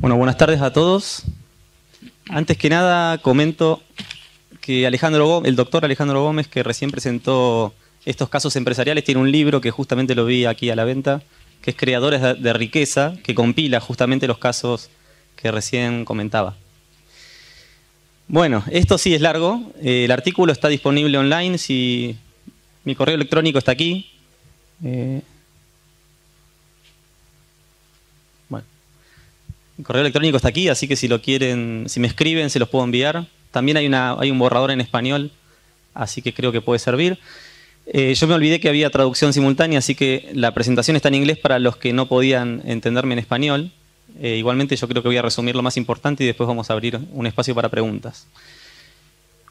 Bueno, buenas tardes a todos. Antes que nada comento que el doctor Alejandro Gómez, que recién presentó estos casos empresariales, tiene un libro que justamente lo vi aquí a la venta, que es Creadores de Riqueza, que compila justamente los casos que recién comentaba. Bueno, esto sí es largo. El artículo está disponible online. Si mi correo electrónico está aquí. Bueno, mi correo electrónico está aquí, así que si lo quieren, si me escriben, se los puedo enviar. También hay un borrador en español, así que creo que puede servir. Yo me olvidé que había traducción simultánea, así que la presentación está en inglés para los que no podían entenderme en español. Igualmente yo creo que voy a resumir lo más importante y después vamos a abrir un espacio para preguntas.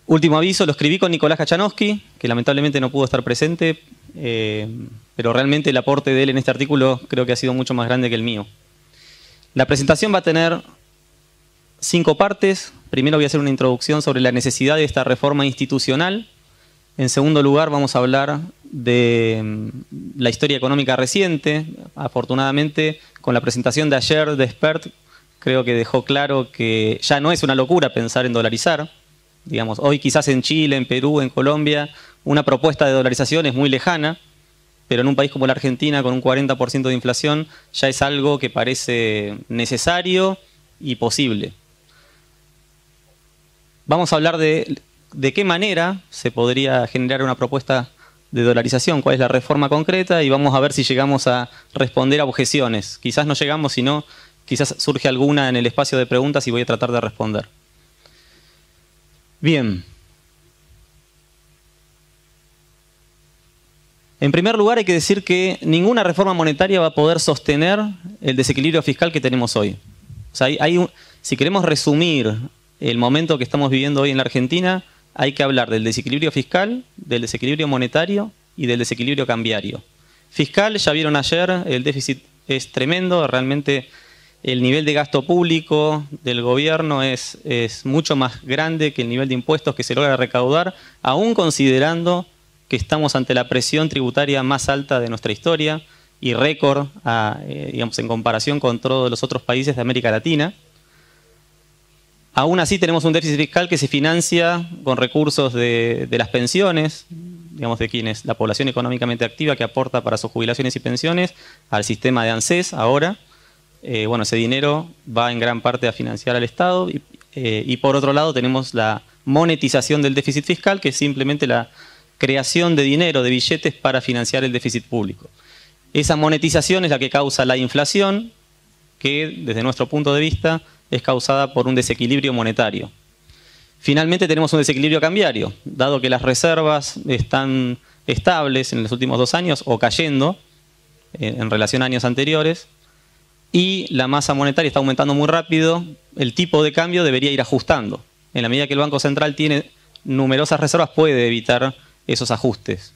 Último aviso, lo escribí con Nicolás Kachanowski, que lamentablemente no pudo estar presente, pero realmente el aporte de él en este artículo creo que ha sido mucho más grande que el mío. La presentación va a tener 5 partes. Primero voy a hacer una introducción sobre la necesidad de esta reforma institucional. En segundo lugar vamos a hablar de la historia económica reciente. Afortunadamente, con la presentación de ayer de Expert, creo que dejó claro que ya no es una locura pensar en dolarizar. Digamos, hoy quizás en Chile, en Perú, en Colombia, una propuesta de dolarización es muy lejana, pero en un país como la Argentina, con un 40% de inflación, ya es algo que parece necesario y posible. Vamos a hablar de qué manera se podría generar una propuesta de dolarización, cuál es la reforma concreta, y vamos a ver si llegamos a responder a objeciones. Quizás no llegamos, sino quizás surge alguna en el espacio de preguntas y voy a tratar de responder. Bien. En primer lugar, hay que decir que ninguna reforma monetaria va a poder sostener el desequilibrio fiscal que tenemos hoy. O sea, si queremos resumir el momento que estamos viviendo hoy en la Argentina, hay que hablar del desequilibrio fiscal, del desequilibrio monetario y del desequilibrio cambiario. Fiscal, ya vieron ayer, el déficit es tremendo, realmente el nivel de gasto público del gobierno es mucho más grande que el nivel de impuestos que se logra recaudar, aún considerando que estamos ante la presión tributaria más alta de nuestra historia y récord, digamos, en comparación con todos los otros países de América Latina. Aún así tenemos un déficit fiscal que se financia con recursos de las pensiones, digamos, de quienes, la población económicamente activa que aporta para sus jubilaciones y pensiones al sistema de ANSES ahora. Bueno, ese dinero va en gran parte a financiar al Estado y por otro lado tenemos la monetización del déficit fiscal, que es simplemente la creación de dinero, de billetes para financiar el déficit público. Esa monetización es la que causa la inflación, que desde nuestro punto de vista es causada por un desequilibrio monetario. Finalmente tenemos un desequilibrio cambiario, dado que las reservas están estables en los últimos 2 años o cayendo en relación a años anteriores, y la masa monetaria está aumentando muy rápido, el tipo de cambio debería ir ajustando. En la medida que el Banco Central tiene numerosas reservas, puede evitar esos ajustes.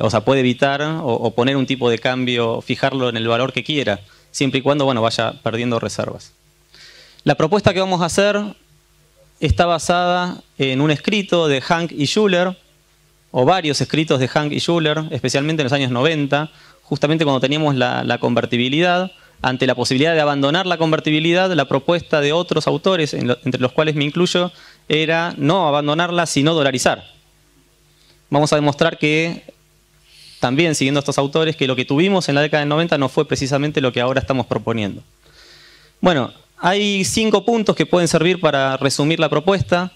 O sea, puede evitar o poner un tipo de cambio, fijarlo en el valor que quiera, siempre y cuando, bueno, vaya perdiendo reservas. La propuesta que vamos a hacer está basada en un escrito de Hank y Schuller, o varios escritos de Hank y Schuller, especialmente en los años 90, justamente cuando teníamos la convertibilidad. Ante la posibilidad de abandonar la convertibilidad, la propuesta de otros autores, entre los cuales me incluyo, era no abandonarla, sino dolarizar. Vamos a demostrar que, también siguiendo a estos autores, que lo que tuvimos en la década del 90 no fue precisamente lo que ahora estamos proponiendo. Bueno, hay 5 puntos que pueden servir para resumir la propuesta,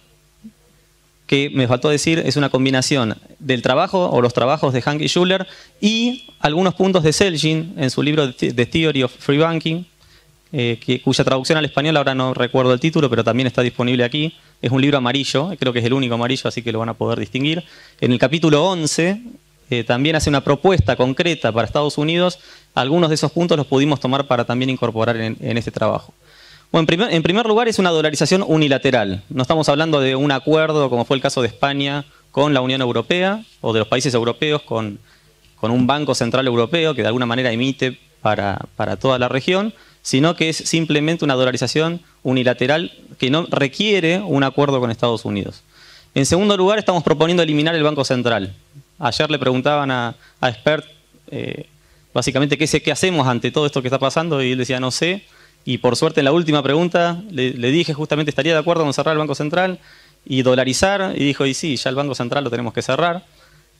que me faltó decir, es una combinación del trabajo o los trabajos de Hank y Schuller y algunos puntos de Selgin en su libro The Theory of Free Banking, cuya traducción al español ahora no recuerdo el título, pero también está disponible aquí. Es un libro amarillo, creo que es el único amarillo, así que lo van a poder distinguir. En el capítulo 11 también hace una propuesta concreta para Estados Unidos. Algunos de esos puntos los pudimos tomar para también incorporar en este trabajo. Bueno, en primer lugar es una dolarización unilateral. No estamos hablando de un acuerdo, como fue el caso de España con la Unión Europea, o de los países europeos con un Banco Central Europeo que de alguna manera emite para toda la región, sino que es simplemente una dolarización unilateral que no requiere un acuerdo con Estados Unidos. En segundo lugar, estamos proponiendo eliminar el Banco Central. Ayer le preguntaban a Expert básicamente qué hacemos ante todo esto que está pasando, y él decía no sé. Y por suerte en la última pregunta le dije justamente estaría de acuerdo con cerrar el Banco Central y dolarizar, y dijo, y sí, ya el Banco Central lo tenemos que cerrar.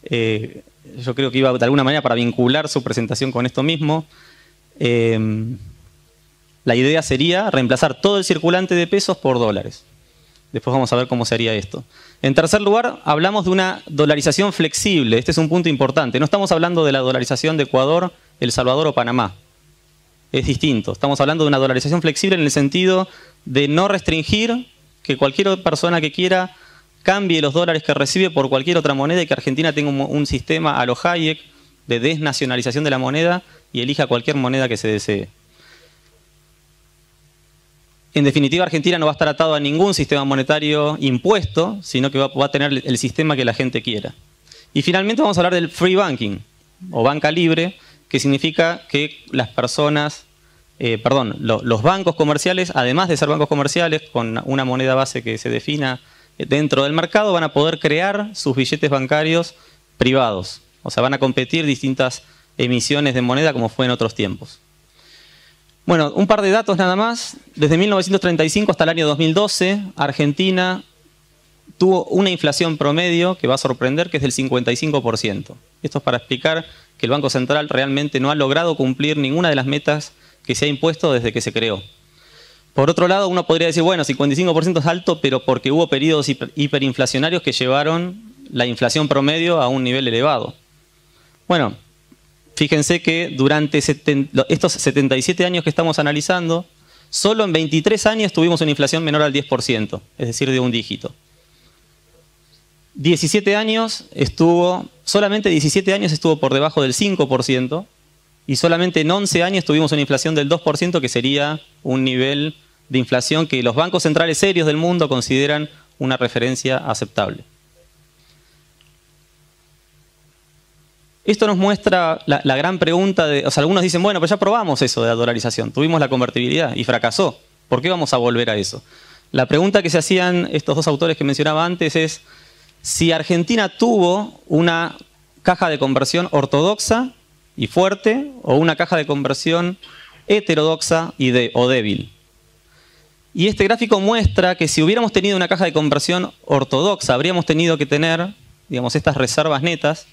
Yo creo que iba de alguna manera para vincular su presentación con esto mismo. La idea sería reemplazar todo el circulante de pesos por dólares. Después vamos a ver cómo se haría esto. En tercer lugar, hablamos de una dolarización flexible. Este es un punto importante. No estamos hablando de la dolarización de Ecuador, El Salvador o Panamá. Es distinto. Estamos hablando de una dolarización flexible en el sentido de no restringir que cualquier persona que quiera cambie los dólares que recibe por cualquier otra moneda y que Argentina tenga un sistema a lo Hayek de desnacionalización de la moneda y elija cualquier moneda que se desee. En definitiva, Argentina no va a estar atado a ningún sistema monetario impuesto, sino que va a tener el sistema que la gente quiera. Y finalmente vamos a hablar del free banking, o banca libre, que significa que las personas, los bancos comerciales, además de ser bancos comerciales, con una moneda base que se defina dentro del mercado, van a poder crear sus billetes bancarios privados. O sea, van a competir distintas emisiones de moneda como fue en otros tiempos. Bueno, un par de datos nada más. Desde 1935 hasta el año 2012, Argentina tuvo una inflación promedio que va a sorprender, que es del 55%. Esto es para explicar que el Banco Central realmente no ha logrado cumplir ninguna de las metas que se ha impuesto desde que se creó. Por otro lado, uno podría decir, bueno, 55% es alto, pero porque hubo periodos hiperinflacionarios que llevaron la inflación promedio a un nivel elevado. Bueno, fíjense que durante estos 77 años que estamos analizando, solo en 23 años tuvimos una inflación menor al 10%, es decir, de un dígito. solamente 17 años estuvo por debajo del 5% y solamente en 11 años tuvimos una inflación del 2%, que sería un nivel de inflación que los bancos centrales serios del mundo consideran una referencia aceptable. Esto nos muestra la gran pregunta de, o sea, algunos dicen, bueno, pero ya probamos eso de la dolarización, tuvimos la convertibilidad y fracasó. ¿Por qué vamos a volver a eso? La pregunta que se hacían estos dos autores que mencionaba antes es, si Argentina tuvo una caja de conversión ortodoxa y fuerte o una caja de conversión heterodoxa o débil. Y este gráfico muestra que si hubiéramos tenido una caja de conversión ortodoxa, habríamos tenido que tener, digamos, estas reservas netas,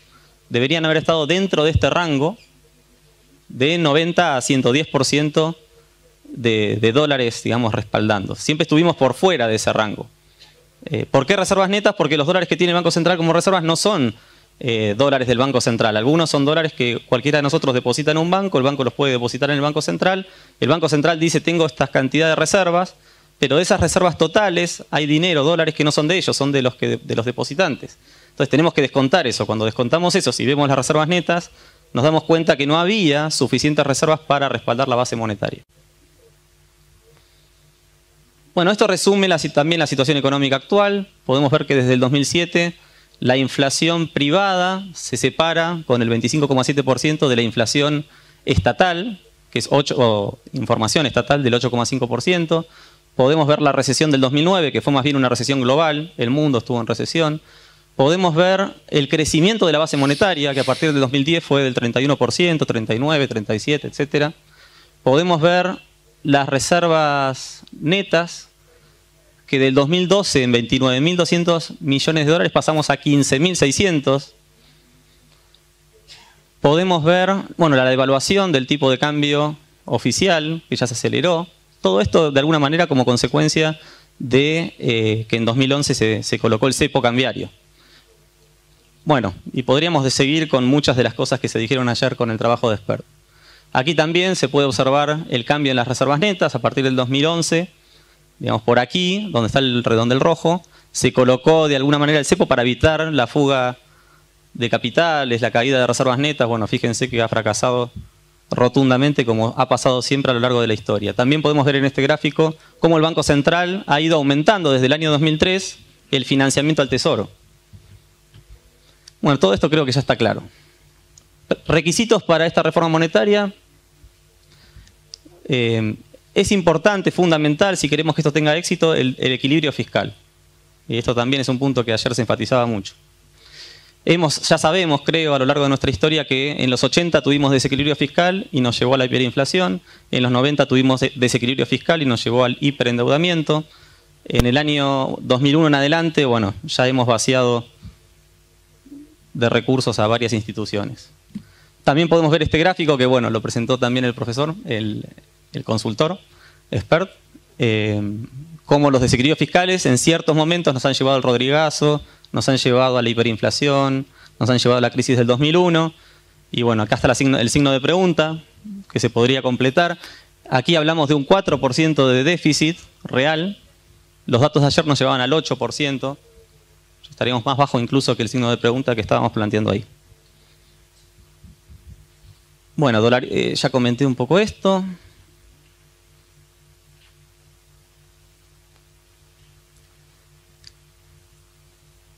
deberían haber estado dentro de este rango de 90 a 110% de dólares, digamos, respaldando. Siempre estuvimos por fuera de ese rango. ¿Por qué reservas netas? Porque los dólares que tiene el Banco Central como reservas no son dólares del Banco Central. Algunos son dólares que cualquiera de nosotros deposita en un banco, el banco los puede depositar en el Banco Central. El Banco Central dice, tengo esta cantidad de reservas, pero de esas reservas totales hay dinero, dólares que no son de ellos, son de los depositantes. Entonces tenemos que descontar eso. Cuando descontamos eso, si vemos las reservas netas, nos damos cuenta que no había suficientes reservas para respaldar la base monetaria. Bueno, esto resume también la situación económica actual. Podemos ver que desde el 2007 la inflación privada se separa con el 25,7% de la inflación estatal, que es información estatal del 8,5%. Podemos ver la recesión del 2009, que fue más bien una recesión global, el mundo estuvo en recesión. Podemos ver el crecimiento de la base monetaria, que a partir del 2010 fue del 31%, 39, 37, etc. Podemos ver las reservas netas, que del 2012 en 29.200 millones de dólares pasamos a 15.600. Podemos ver, bueno, la devaluación del tipo de cambio oficial, que ya se aceleró. Todo esto de alguna manera como consecuencia de que en 2011 se colocó el cepo cambiario. Bueno, y podríamos seguir con muchas de las cosas que se dijeron ayer con el trabajo de expertos. Aquí también se puede observar el cambio en las reservas netas a partir del 2011. Digamos, por aquí, donde está el redondel rojo, se colocó de alguna manera el cepo para evitar la fuga de capitales, la caída de reservas netas. Bueno, fíjense que ha fracasado rotundamente, como ha pasado siempre a lo largo de la historia. También podemos ver en este gráfico cómo el Banco Central ha ido aumentando desde el año 2003 el financiamiento al Tesoro. Bueno, todo esto creo que ya está claro. Requisitos para esta reforma monetaria. Es importante, fundamental, si queremos que esto tenga éxito, el equilibrio fiscal. Y esto también es un punto que ayer se enfatizaba mucho. Ya sabemos, creo, a lo largo de nuestra historia que en los 80 tuvimos desequilibrio fiscal y nos llevó a la hiperinflación. En los 90 tuvimos desequilibrio fiscal y nos llevó al hiperendeudamiento. En el año 2001 en adelante, bueno, ya hemos vaciado de recursos a varias instituciones. También podemos ver este gráfico que, bueno, lo presentó también el profesor, el consultor, expert, cómo los desequilibrios fiscales en ciertos momentos nos han llevado al Rodrigazo, nos han llevado a la hiperinflación, nos han llevado a la crisis del 2001. Y bueno, acá está el signo de pregunta que se podría completar. Aquí hablamos de un 4% de déficit real. Los datos de ayer nos llevaban al 8%. Estaríamos más bajo incluso que el signo de pregunta que estábamos planteando ahí. Bueno, ya comenté un poco esto.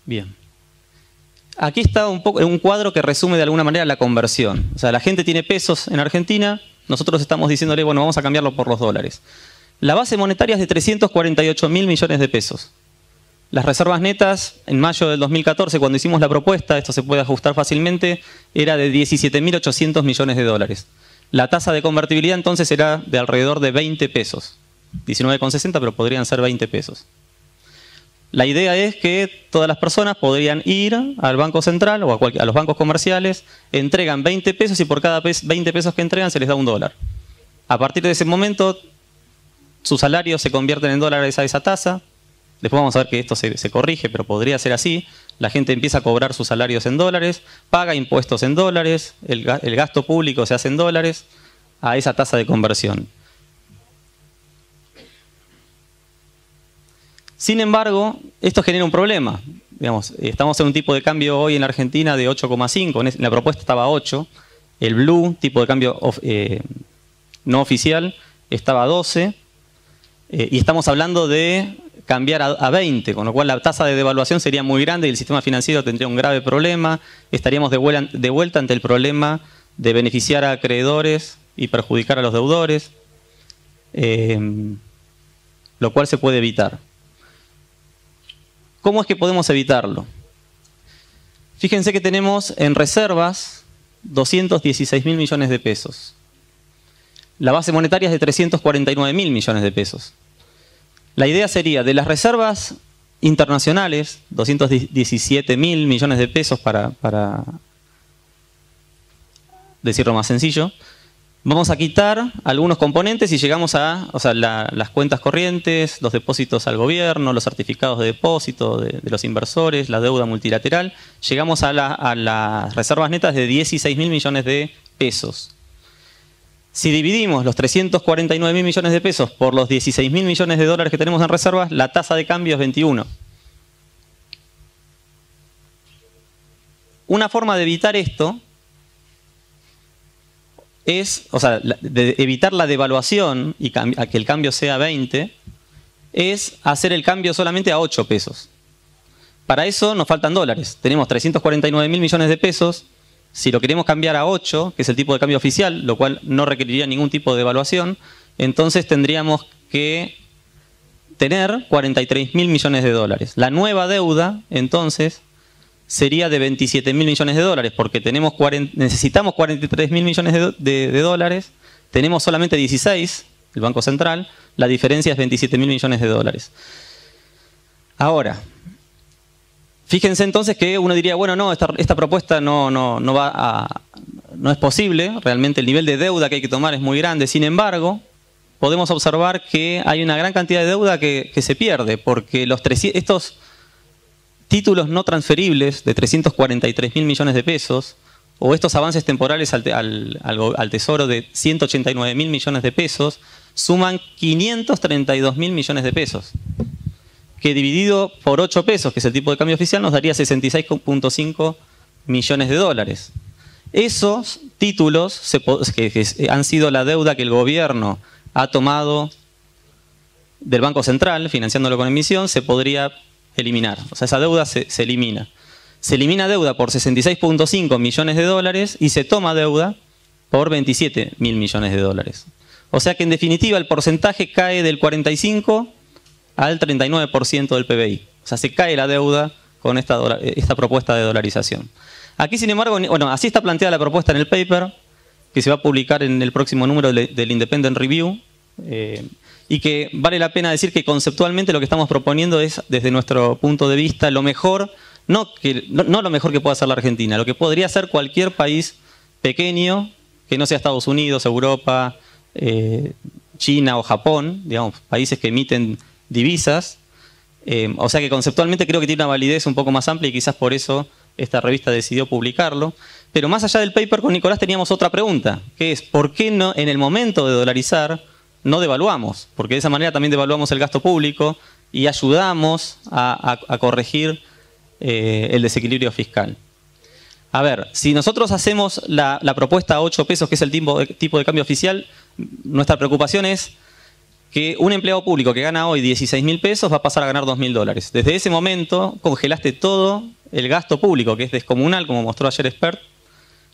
Bien. Aquí está un cuadro que resume de alguna manera la conversión. O sea, la gente tiene pesos en Argentina, nosotros estamos diciéndole, bueno, vamos a cambiarlo por los dólares. La base monetaria es de 348.000 millones de pesos. Las reservas netas, en mayo del 2014, cuando hicimos la propuesta, esto se puede ajustar fácilmente, era de 17.800 millones de dólares. La tasa de convertibilidad entonces era de alrededor de 20 pesos. 19,60, pero podrían ser 20 pesos. La idea es que todas las personas podrían ir al Banco Central o a los bancos comerciales, entregan 20 pesos y por cada 20 pesos que entregan se les da $1. A partir de ese momento, sus salarios se convierten en dólares a esa tasa. Después vamos a ver que esto se corrige, pero podría ser así. La gente empieza a cobrar sus salarios en dólares, paga impuestos en dólares, el gasto público se hace en dólares a esa tasa de conversión. Sin embargo, esto genera un problema. Digamos, estamos en un tipo de cambio hoy en la Argentina de 8,5. En la propuesta estaba 8. El blue, tipo de cambio no oficial, estaba a 12. Y estamos hablando de cambiar a 20, con lo cual la tasa de devaluación sería muy grande y el sistema financiero tendría un grave problema. Estaríamos de vuelta ante el problema de beneficiar a acreedores y perjudicar a los deudores, lo cual se puede evitar. ¿Cómo es que podemos evitarlo? Fíjense que tenemos en reservas 216.000 millones de pesos. La base monetaria es de 349.000 millones de pesos. La idea sería, de las reservas internacionales, 217.000 millones de pesos para decirlo más sencillo, vamos a quitar algunos componentes y llegamos a las cuentas corrientes, los depósitos al gobierno, los certificados de depósito de los inversores, la deuda multilateral. Llegamos a las reservas netas de 16.000 millones de pesos. Si dividimos los 349.000 millones de pesos por los 16.000 millones de dólares que tenemos en reservas, la tasa de cambio es 21. Una forma de evitar esto es, de evitar la devaluación y que el cambio sea 20, es hacer el cambio solamente a 8 pesos. Para eso nos faltan dólares. Tenemos 349.000 millones de pesos. Si lo queremos cambiar a 8, que es el tipo de cambio oficial, lo cual no requeriría ningún tipo de devaluación, entonces tendríamos que tener 43.000 millones de dólares. La nueva deuda, entonces, sería de 27.000 millones de dólares, porque necesitamos 43.000 millones de dólares, tenemos solamente 16, el Banco Central, la diferencia es 27.000 millones de dólares. Ahora, fíjense entonces que uno diría, bueno, no, esta propuesta no es posible, realmente el nivel de deuda que hay que tomar es muy grande. Sin embargo, podemos observar que hay una gran cantidad de deuda que se pierde, porque estos títulos no transferibles de 343.000 millones de pesos, o estos avances temporales al Tesoro de 189.000 millones de pesos, suman 532.000 millones de pesos. Que dividido por 8 pesos, que es el tipo de cambio oficial, nos daría 66,5 millones de dólares. Esos títulos que han sido la deuda que el gobierno ha tomado del Banco Central, financiándolo con emisión, se podría eliminar. O sea, esa deuda se elimina. Se elimina deuda por 66,5 millones de dólares y se toma deuda por 27.000 millones de dólares. O sea que en definitiva el porcentaje cae del 45% al 39% del PBI. O sea, se cae la deuda con esta propuesta de dolarización. Aquí, sin embargo, bueno, así está planteada la propuesta en el paper, que se va a publicar en el próximo número del Independent Review, y que vale la pena decir que conceptualmente lo que estamos proponiendo es, desde nuestro punto de vista, lo mejor, no lo mejor que pueda hacer la Argentina, lo que podría hacer cualquier país pequeño, que no sea Estados Unidos, Europa, China o Japón, digamos, países que emiten divisas. O sea que conceptualmente creo que tiene una validez un poco más amplia y quizás por eso esta revista decidió publicarlo. Pero más allá del paper con Nicolás teníamos otra pregunta, que es ¿por qué no en el momento de dolarizar no devaluamos? Porque de esa manera también devaluamos el gasto público y ayudamos a corregir el desequilibrio fiscal. A ver, si nosotros hacemos la propuesta a 8 pesos, que es el tipo de cambio oficial, nuestra preocupación es que un empleado público que gana hoy 16.000 pesos va a pasar a ganar 2.000 dólares. Desde ese momento congelaste todo el gasto público, que es descomunal, como mostró ayer Expert,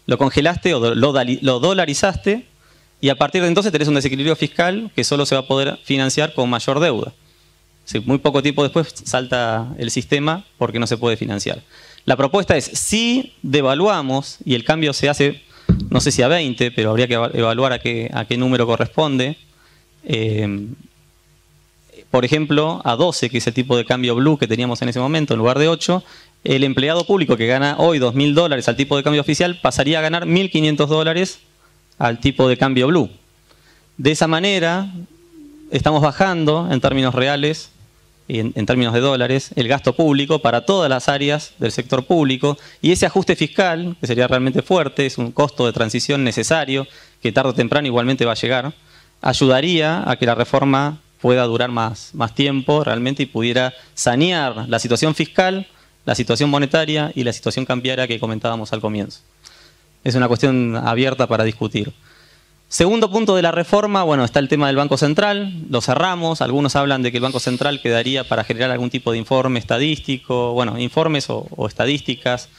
lo congelaste o lo dolarizaste y a partir de entonces tenés un desequilibrio fiscal que solo se va a poder financiar con mayor deuda. Sí, muy poco tiempo después salta el sistema porque no se puede financiar. La propuesta es, si devaluamos y el cambio se hace, no sé si a 20, pero habría que evaluar a qué número corresponde, por ejemplo, a 12, que es el tipo de cambio blue que teníamos en ese momento, en lugar de 8, el empleado público que gana hoy 2.000 dólares al tipo de cambio oficial pasaría a ganar 1.500 dólares al tipo de cambio blue. De esa manera, estamos bajando en términos reales y en términos de dólares el gasto público para todas las áreas del sector público, y ese ajuste fiscal, que sería realmente fuerte, es un costo de transición necesario, que tarde o temprano igualmente va a llegar, ayudaría a que la reforma pueda durar más tiempo realmente y pudiera sanear la situación fiscal, la situación monetaria y la situación cambiaria que comentábamos al comienzo. Es una cuestión abierta para discutir. Segundo punto de la reforma, bueno, está el tema del Banco Central, lo cerramos, algunos hablan de que el Banco Central quedaría para generar algún tipo de informe estadístico, bueno, informes o estadísticas,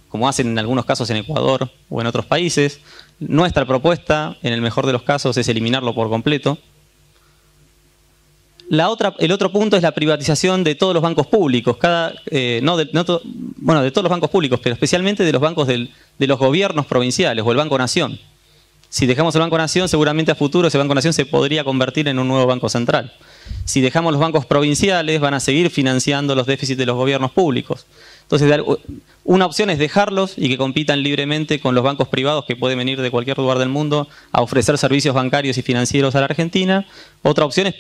como hacen en algunos casos en Ecuador o en otros países. Nuestra propuesta, en el mejor de los casos, es eliminarlo por completo. El otro punto es la privatización de todos los bancos públicos, de todos los bancos públicos, pero especialmente de los bancos de los gobiernos provinciales o el Banco Nación. Si dejamos el Banco Nación, seguramente a futuro ese Banco Nación se podría convertir en un nuevo Banco Central. Si dejamos los bancos provinciales, van a seguir financiando los déficits de los gobiernos públicos. Entonces, una opción es dejarlos y que compitan libremente con los bancos privados que pueden venir de cualquier lugar del mundo a ofrecer servicios bancarios y financieros a la Argentina. Otra opción es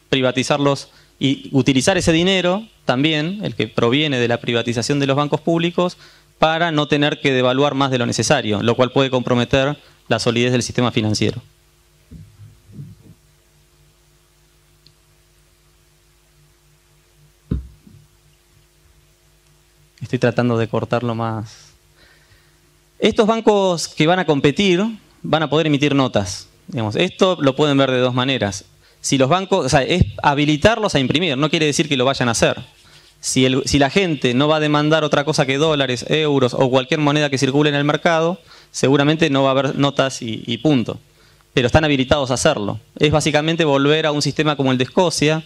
privatizarlos y utilizar ese dinero, también el que proviene de la privatización de los bancos públicos, para no tener que devaluar más de lo necesario, lo cual puede comprometer la solidez del sistema financiero. Estoy tratando de cortarlo más. Estos bancos que van a competir van a poder emitir notas. Digamos, esto lo pueden ver de dos maneras. Si los bancos, o sea, es habilitarlos a imprimir, no quiere decir que lo vayan a hacer. Si la gente no va a demandar otra cosa que dólares, euros o cualquier moneda que circule en el mercado, seguramente no va a haber notas y punto. Pero están habilitados a hacerlo. Es básicamente volver a un sistema como el de Escocia,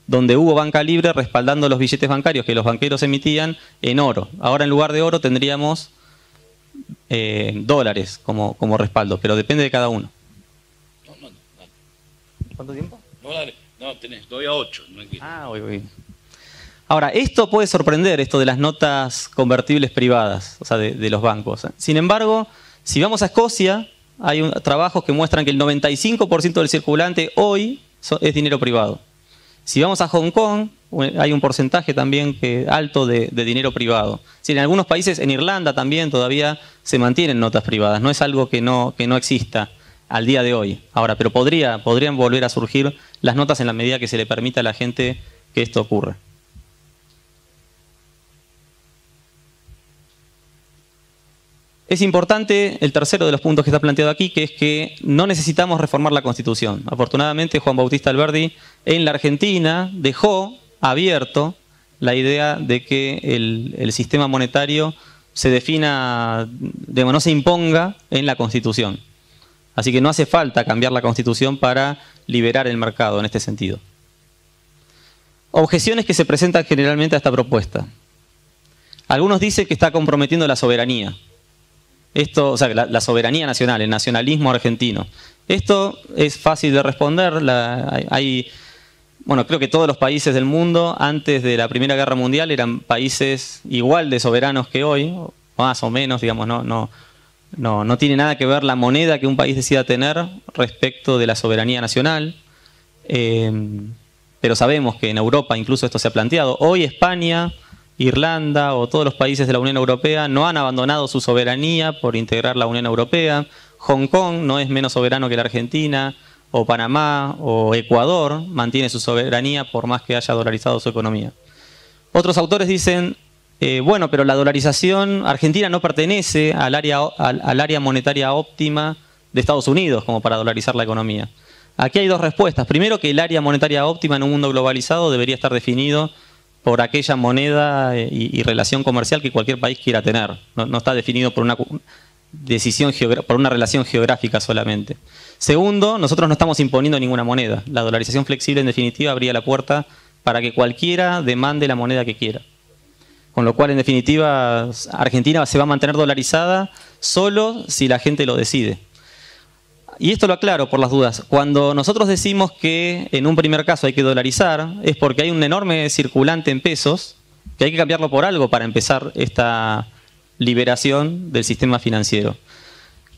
donde hubo banca libre respaldando los billetes bancarios que los banqueros emitían en oro. Ahora en lugar de oro tendríamos dólares como respaldo, pero depende de cada uno. No. ¿Cuánto tiempo? No, dale. No, doy a 8. Voy. Ahora, esto puede sorprender, esto de las notas convertibles privadas, o sea, de los bancos. Sin embargo, si vamos a Escocia, hay trabajos que muestran que el 95% del circulante hoy es dinero privado. Si vamos a Hong Kong, hay un porcentaje también alto de dinero privado. En algunos países, en Irlanda también todavía se mantienen notas privadas. No es algo que no exista al día de hoy. Ahora, pero podrían volver a surgir las notas en la medida que se le permita a la gente que esto ocurra. Es importante el tercero de los puntos que está planteado aquí, que es que no necesitamos reformar la Constitución. Afortunadamente, Juan Bautista Alberdi en la Argentina dejó abierto la idea de que el sistema monetario se defina, no se imponga en la Constitución. Así que no hace falta cambiar la Constitución para liberar el mercado en este sentido. Objeciones que se presentan generalmente a esta propuesta. Algunos dicen que está comprometiendo la soberanía. Esto, o sea, la soberanía nacional, el nacionalismo argentino. Esto es fácil de responder. Bueno, creo que todos los países del mundo antes de la Primera Guerra Mundial eran países igual de soberanos que hoy, más o menos, digamos, no tiene nada que ver la moneda que un país decida tener respecto de la soberanía nacional. Pero sabemos que en Europa incluso esto se ha planteado. Hoy España, Irlanda o todos los países de la Unión Europea no han abandonado su soberanía por integrar la Unión Europea. Hong Kong no es menos soberano que la Argentina, o Panamá o Ecuador mantiene su soberanía por más que haya dolarizado su economía. Otros autores dicen, bueno, pero la dolarización, Argentina no pertenece al área monetaria óptima de Estados Unidos como para dolarizar la economía. Aquí hay dos respuestas. Primero, que el área monetaria óptima en un mundo globalizado debería estar definido por aquella moneda y relación comercial que cualquier país quiera tener. No está definido por una por una relación geográfica solamente. Segundo, nosotros no estamos imponiendo ninguna moneda. La dolarización flexible, en definitiva, abría la puerta para que cualquiera demande la moneda que quiera. Con lo cual, en definitiva, Argentina se va a mantener dolarizada solo si la gente lo decide. Y esto lo aclaro por las dudas. Cuando nosotros decimos que en un primer caso hay que dolarizar, es porque hay un enorme circulante en pesos que hay que cambiarlo por algo para empezar esta liberación del sistema financiero.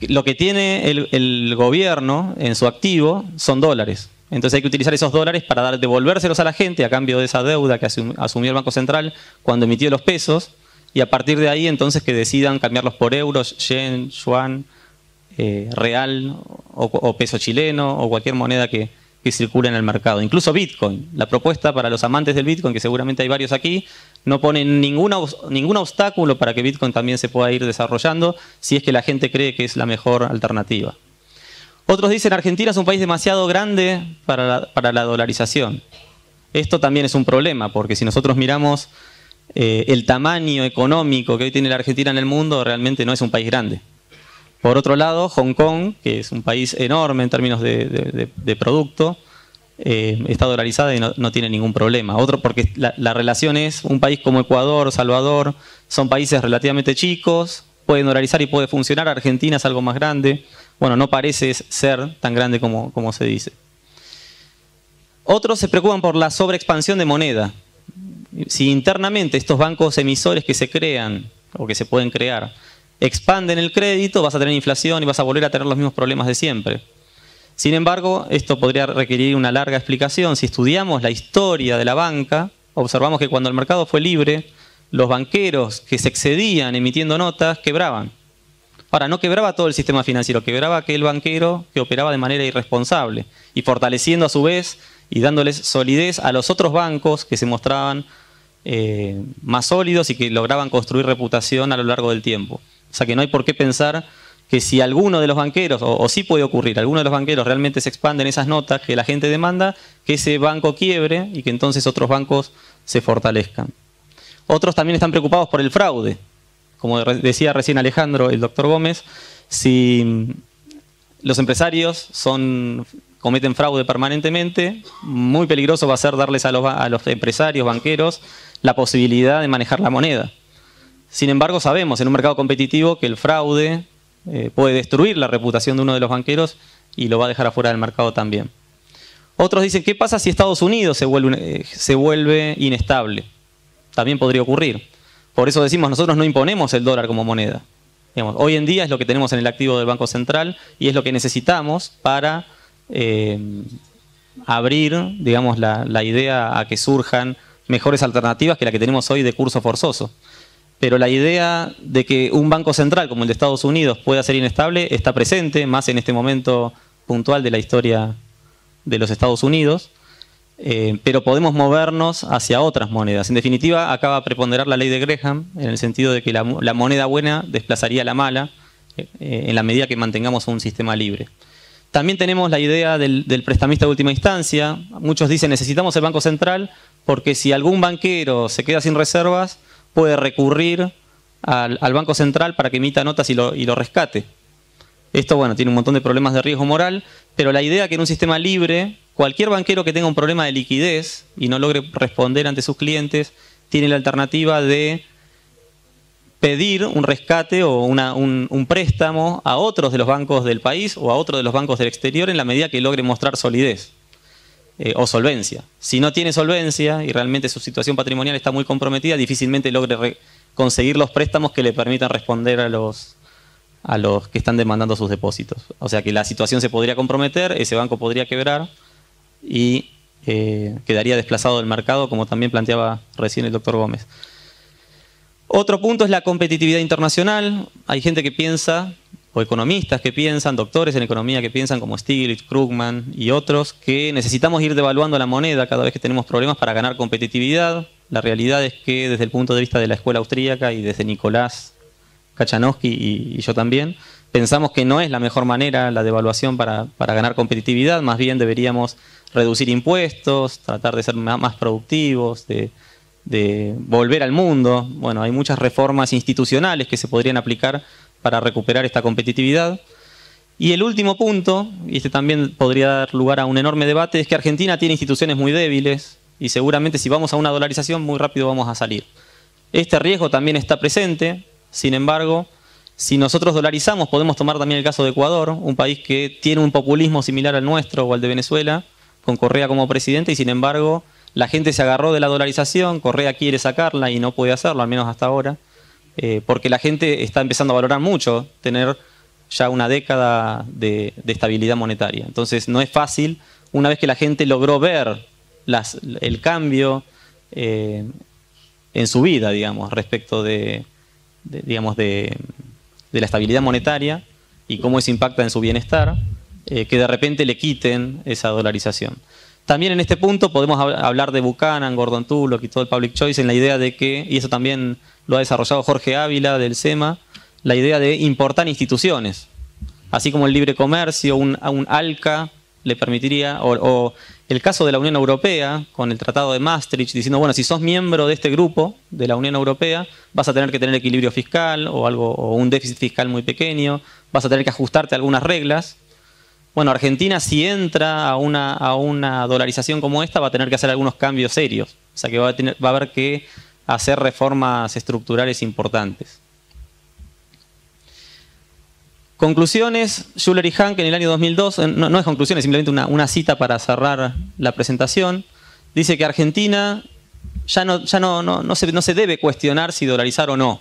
Lo que tiene el gobierno en su activo son dólares. Entonces hay que utilizar esos dólares para devolvérselos a la gente a cambio de esa deuda que asumió el Banco Central cuando emitió los pesos, y a partir de ahí entonces que decidan cambiarlos por euros, yen, yuan, real o peso chileno o cualquier moneda que circule en el mercado. Incluso Bitcoin. La propuesta para los amantes del Bitcoin, que seguramente hay varios aquí, no pone ningún obstáculo para que Bitcoin también se pueda ir desarrollando si es que la gente cree que es la mejor alternativa. Otros dicen Argentina es un país demasiado grande para la dolarización. Esto también es un problema, porque si nosotros miramos el tamaño económico que hoy tiene la Argentina en el mundo, realmente no es un país grande. Por otro lado, Hong Kong, que es un país enorme en términos de producto, está dolarizada y no tiene ningún problema. Otro, porque la relación es un país como Ecuador, Salvador, son países relativamente chicos, pueden dolarizar y puede funcionar. Argentina es algo más grande. Bueno, no parece ser tan grande como se dice. Otros se preocupan por la sobreexpansión de moneda. Si internamente estos bancos emisores que se crean o que se pueden crear expanden el crédito, vas a tener inflación y vas a volver a tener los mismos problemas de siempre. Sin embargo, esto podría requerir una larga explicación. Si estudiamos la historia de la banca, observamos que cuando el mercado fue libre, los banqueros que se excedían emitiendo notas quebraban. Ahora, no quebraba todo el sistema financiero, quebraba aquel banquero que operaba de manera irresponsable y fortaleciendo a su vez y dándoles solidez a los otros bancos que se mostraban más sólidos y que lograban construir reputación a lo largo del tiempo. O sea que no hay por qué pensar que si alguno de los banqueros, o sí puede ocurrir, alguno de los banqueros realmente se expanden esas notas que la gente demanda, que ese banco quiebre y que entonces otros bancos se fortalezcan. Otros también están preocupados por el fraude. Como decía recién Alejandro, el doctor Gómez, si los empresarios cometen fraude permanentemente, muy peligroso va a ser darles a los empresarios, banqueros, la posibilidad de manejar la moneda. Sin embargo, sabemos en un mercado competitivo que el fraude puede destruir la reputación de uno de los banqueros y lo va a dejar afuera del mercado también. Otros dicen, ¿qué pasa si Estados Unidos se vuelve inestable? También podría ocurrir. Por eso decimos, nosotros no imponemos el dólar como moneda. Digamos, hoy en día es lo que tenemos en el activo del Banco Central y es lo que necesitamos para abrir, digamos, la idea a que surjan mejores alternativas que la que tenemos hoy de curso forzoso. Pero la idea de que un banco central como el de Estados Unidos pueda ser inestable está presente, más en este momento puntual de la historia de los Estados Unidos, pero podemos movernos hacia otras monedas. En definitiva, acá va a preponderar la ley de Graham, en el sentido de que la moneda buena desplazaría la mala en la medida que mantengamos un sistema libre. También tenemos la idea del prestamista de última instancia. Muchos dicen necesitamos el Banco Central porque si algún banquero se queda sin reservas, puede recurrir al Banco Central para que emita notas y lo rescate. Esto, bueno, tiene un montón de problemas de riesgo moral, pero la idea que en un sistema libre, cualquier banquero que tenga un problema de liquidez y no logre responder ante sus clientes, tiene la alternativa de pedir un rescate o un préstamo a otros de los bancos del país o a otros de los bancos del exterior en la medida que logre mostrar solidez o solvencia. Si no tiene solvencia y realmente su situación patrimonial está muy comprometida, difícilmente logre conseguir los préstamos que le permitan responder a los que están demandando sus depósitos. O sea que la situación se podría comprometer, ese banco podría quebrar y quedaría desplazado del mercado, como también planteaba recién el doctor Gómez. Otro punto es la competitividad internacional. Hay gente que piensa, o economistas que piensan, doctores en economía que piensan, como Stiglitz, Krugman y otros, que necesitamos ir devaluando la moneda cada vez que tenemos problemas para ganar competitividad. La realidad es que desde el punto de vista de la escuela austríaca y desde Nicolás Kachanowski y yo también, pensamos que no es la mejor manera la devaluación para ganar competitividad. Más bien deberíamos reducir impuestos, tratar de ser más productivos, de volver al mundo. Bueno, hay muchas reformas institucionales que se podrían aplicar para recuperar esta competitividad. Y el último punto, y este también podría dar lugar a un enorme debate, es que Argentina tiene instituciones muy débiles y seguramente si vamos a una dolarización muy rápido vamos a salir. Este riesgo también está presente. Sin embargo, si nosotros dolarizamos, podemos tomar también el caso de Ecuador, un país que tiene un populismo similar al nuestro o al de Venezuela, con Correa como presidente, y sin embargo la gente se agarró de la dolarización, Correa quiere sacarla y no puede hacerlo, al menos hasta ahora, porque la gente está empezando a valorar mucho tener ya una década de estabilidad monetaria. Entonces no es fácil, una vez que la gente logró ver el cambio en su vida, digamos, respecto de la estabilidad monetaria y cómo eso impacta en su bienestar, que de repente le quiten esa dolarización. También en este punto podemos hablar de Buchanan, Gordon Tullock y todo el public choice en la idea de que, y eso también lo ha desarrollado Jorge Ávila del SEMA, la idea de importar instituciones. Así como el libre comercio, un ALCA le permitiría, o el caso de la Unión Europea, con el Tratado de Maastricht, diciendo, bueno, si sos miembro de este grupo, de la Unión Europea, vas a tener que tener equilibrio fiscal o un déficit fiscal muy pequeño, vas a tener que ajustarte a algunas reglas. Bueno, Argentina, si entra a una dolarización como esta, va a tener que hacer algunos cambios serios. O sea que va a haber que hacer reformas estructurales importantes. Conclusiones, Schuller y Hank en el año 2002, no es conclusiones, simplemente una cita para cerrar la presentación, dice que Argentina ya no se debe cuestionar si dolarizar o no.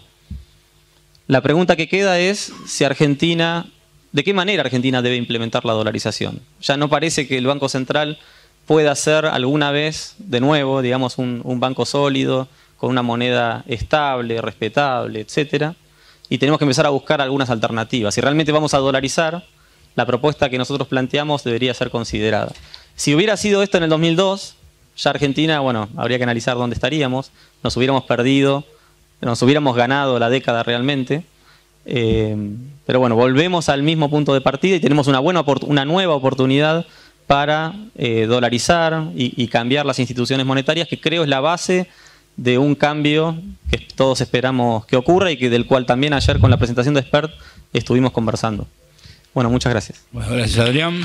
La pregunta que queda es si Argentina, ¿de qué manera Argentina debe implementar la dolarización? Ya no parece que el Banco Central pueda ser alguna vez, de nuevo, digamos, un banco sólido, con una moneda estable, respetable, etcétera. Y tenemos que empezar a buscar algunas alternativas. Si realmente vamos a dolarizar, la propuesta que nosotros planteamos debería ser considerada. Si hubiera sido esto en el 2002, ya Argentina, bueno, habría que analizar dónde estaríamos. Nos hubiéramos perdido, nos hubiéramos ganado la década realmente. Pero bueno, volvemos al mismo punto de partida y tenemos una nueva oportunidad para dolarizar y cambiar las instituciones monetarias, que creo es la base de un cambio que todos esperamos que ocurra y del cual también ayer con la presentación de Expert estuvimos conversando. Bueno, muchas gracias. Bueno, gracias, Adrián.